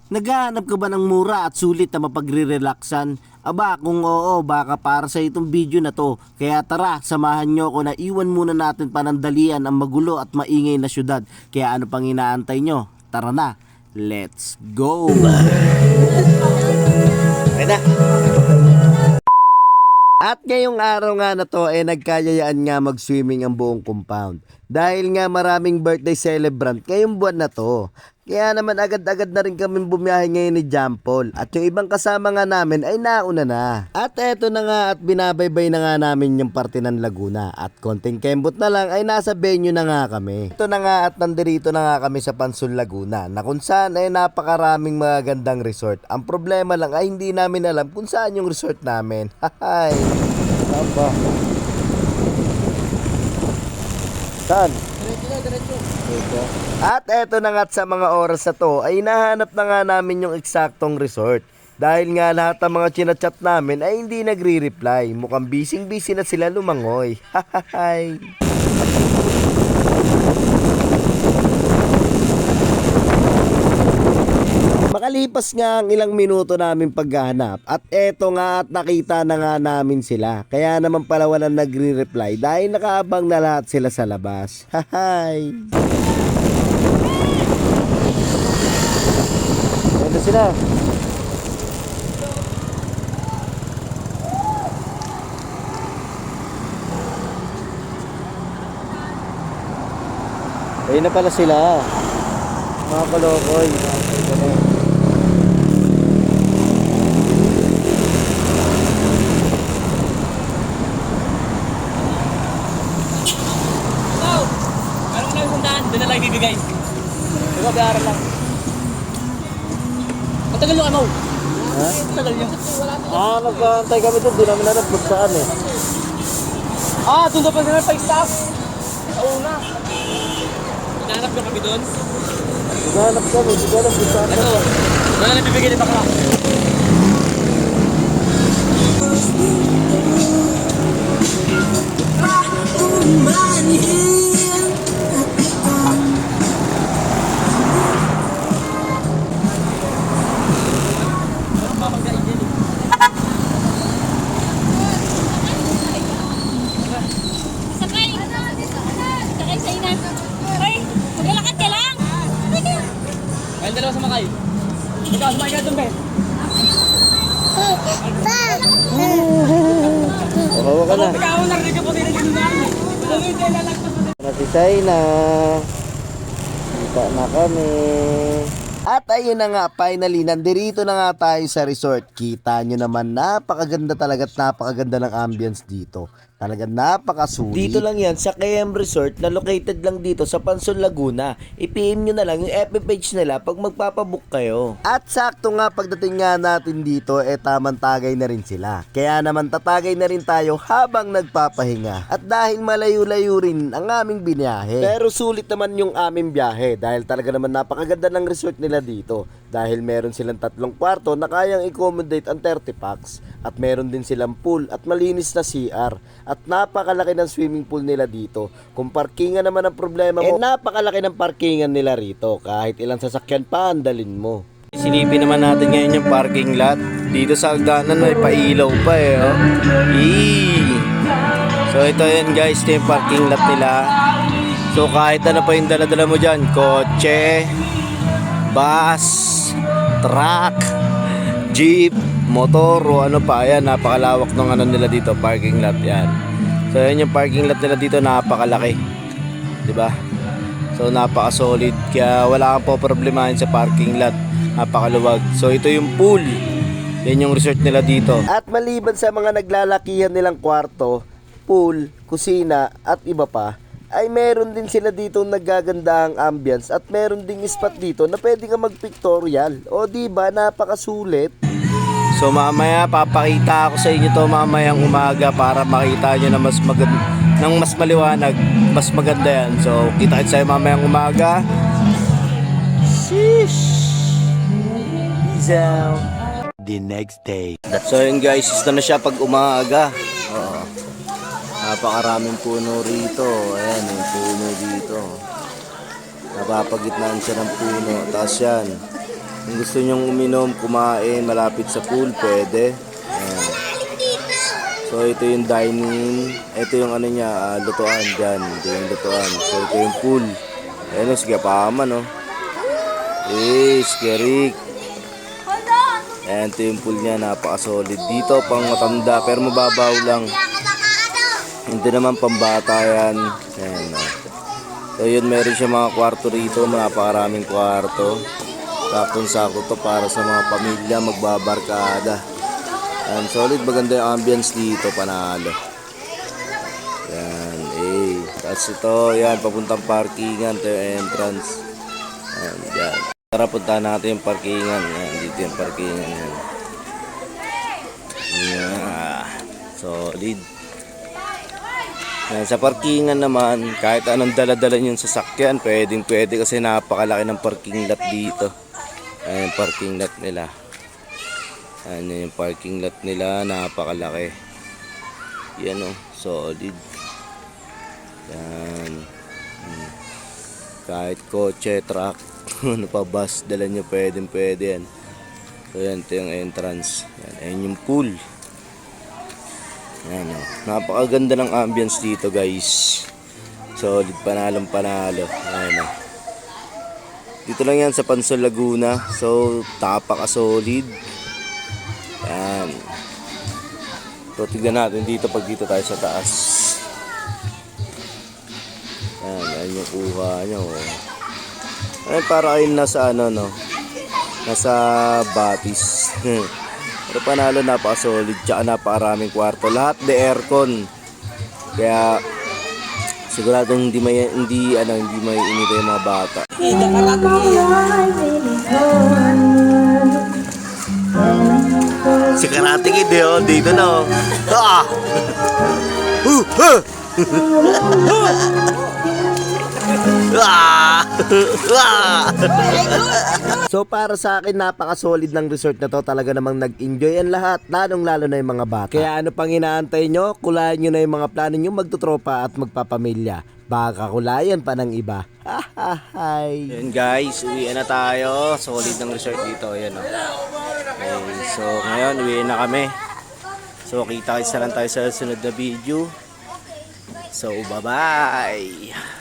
Naghahanap ka ba ng mura at sulit na mapagre-relaxan? Aba, kung oo, baka para sa itong video na to. Kaya tara, samahan nyo ko na iwan muna natin panandalian ang magulo at maingay na syudad. Kaya ano pang inaantay nyo? Tara na, let's go! Ay na! At ngayong araw nga na to ay nagkayayaan nga mag-swimming ang buong compound. Dahil nga maraming birthday celebrant ngayong buwan na to. Kaya naman agad-agad na rin kami bumiyahe ngayon ni John Paul. At yung ibang kasama nga namin ay nauna na. At eto na nga at binabaybay na nga namin yung parte ng Laguna. At konting kembot na lang ay nasa venue na nga kami. Ito na nga at nandirito na nga kami sa Pansol Laguna. Na kung saan ay napakaraming mga gandang resort. Ang problema lang ay hindi namin alam kung saan yung resort namin. Hahay! Saan ba? Saan? Diretso. At eto na nga sa mga oras na to ay nahanap na nga namin yung eksaktong resort. Dahil nga lahat ng mga chinachat namin ay hindi nagre-reply. Mukhang busy na sila lumangoy. Hahahay. Makalipas nga ang ilang minuto namin paghahanap at eto nga at nakita na nga namin sila. Kaya naman pala walang nagre-reply dahil nakaabang na lahat sila sa labas. Hahay! Ayan na sila. Ayun na pala sila. Mga kalokoy. Doon na lang ibibigay. Ikaw, bayaran lang. Matagal yung amaw. Ha? Matagal yung. Nagkantay kami doon. Di namin alam kung saan eh. Doon ka pa sila pa-staff. Sa una. Hinahanap nyo kami doon? Naghanap kami. Di ko alam kung saan. Ito. Doon na lang ibibigay ni Bakla. Kaya dalawa sumakay. Ikaw, sumakay ka doon, Ben. Kawawa ka na. Ikaw, narinig ka po sila dito na. Natisay na. Kita na kami. At ayun na nga, finally, nandirito na nga tayo sa resort. Kita nyo naman, napakaganda talaga at napakaganda ng ambience dito. Talagang napakasulit. Dito lang yan sa KM Resort na located lang dito sa Pansol Laguna. I-PM nyo na lang yung FB page nila pag magpapabook kayo. At sakto nga pagdating nga natin dito, tamang tagay na rin sila. Kaya naman tatagay na rin tayo habang nagpapahinga. At dahil malayo-layo rin ang aming biniyahe. Pero sulit naman yung aming biyahe dahil talaga naman napakaganda ng resort nila dito. Dahil meron silang 3 kwarto na kayang accommodate ang 30 packs. At meron din silang pool at malinis na CR. At napakalaki ng swimming pool nila dito. Kung parkingan naman ang problema mo, napakalaki ng parkingan nila rito. Kahit ilang sasakyan pa, andalin mo. Silipin naman natin ngayon yung parking lot. Dito sa hagdanan may pailaw pa eh. Oh. So ito yan guys, ito yung parking lot nila. So kahit ano pa yung dala-dala mo dyan, kotse, bus, truck, jeep, motor o ano pa, ayan, napakalawak ng ano nila dito, parking lot yan. So yan yung parking lot nila dito, napakalaki, diba? So napaka-solid, kaya wala kang po problemahin sa parking lot, napakaluwag. So ito yung pool, yan yung resort nila dito. At maliban sa mga naglalakihan nilang kwarto, pool, kusina at iba pa, ay meron din sila dito nagaganda ang ambience at meron ding spot dito na pwede ka mag-pictorial. O diba, napakasulit. So mamaya papakita ako sa inyo to mamayang umaga para makita nyo na mas maganda, ng mas maliwanag, mas maganda yan. So kita-kits sa'yo mamayang umaga. Sheesh. Peace out. The next day. So yun guys, ito na siya pag umaga. Napakaraming puno rito. Ayan, yung puno dito. Napapagitnaan siya ng puno. Tapos yan, Kung gusto nyong uminom, kumain, malapit sa pool, pwede. Ayan. So ito yung dining, ito yung ano niya, lutuan dyan. Ito yung lutuan. So ito yung pool. Ayan o, sige paman o. Skerik. Ayan, ito yung pool niya, napaka-solid. Dito pang matanda, pero mababaw lang. Hindi naman pambata yan. Ayan o. So yun, meron siya mga kwarto rito, napakaraming kwarto. Sakto-sakto to para sa mga pamilya, magbabarkada. Ayan, solid, maganda yung ambience dito, panalo. Yan, tapos ito, yan, papuntang parkingan, ito yung entrance. Yan, yan. Tara, punta natin yung parkingan. Yan, dito yung parkingan. Yan. Yeah, solid. Yan, sa parkingan naman, kahit anong dala-dala yung sasakyan, pwede kasi napakalaki ng parking lot dito. Ayan yung parking lot nila. Ayan yung parking lot nila, napakalaki. Yan o, solid. Yan. Kahit kotse, truck, ano pa, bus, dala nyo, pwede yan. So yan, ito yung entrance. Yan, ayan yung pool. Yan o, napakaganda ng ambience dito guys. Solid, panalong panalo. Ayan o. Dito lang yan sa Pansol, Laguna. So, tapaka-solid. Yan. So, tignan natin dito pag dito tayo sa taas. Yan, yan yung kuha nyo. Ay, para kayo nasa ano, no? Nasa Batis. Pero panalo, napaka-solid. Tsaka napakaraming kwarto. Lahat de aircon. Kaya, siguradong hindi may inita yung mga bata. Si Karate Kid dito na oh. Ah! So para sa akin, napaka-solid ng resort na to. Talaga namang nag-enjoy ang lahat, lalong-lalo na yung mga bata. Kaya ano pang inaantay nyo? Kulayan nyo na yung mga plano nyo magtutropa at magpapamilya. Baka kulayan pa ng iba. Hahahay. Yan guys, uwi na tayo. Solid ng resort dito. Yan o. Okay, so ngayon, uwi na kami. So kita-kits na lang tayo sa sunod na video. So bye-bye.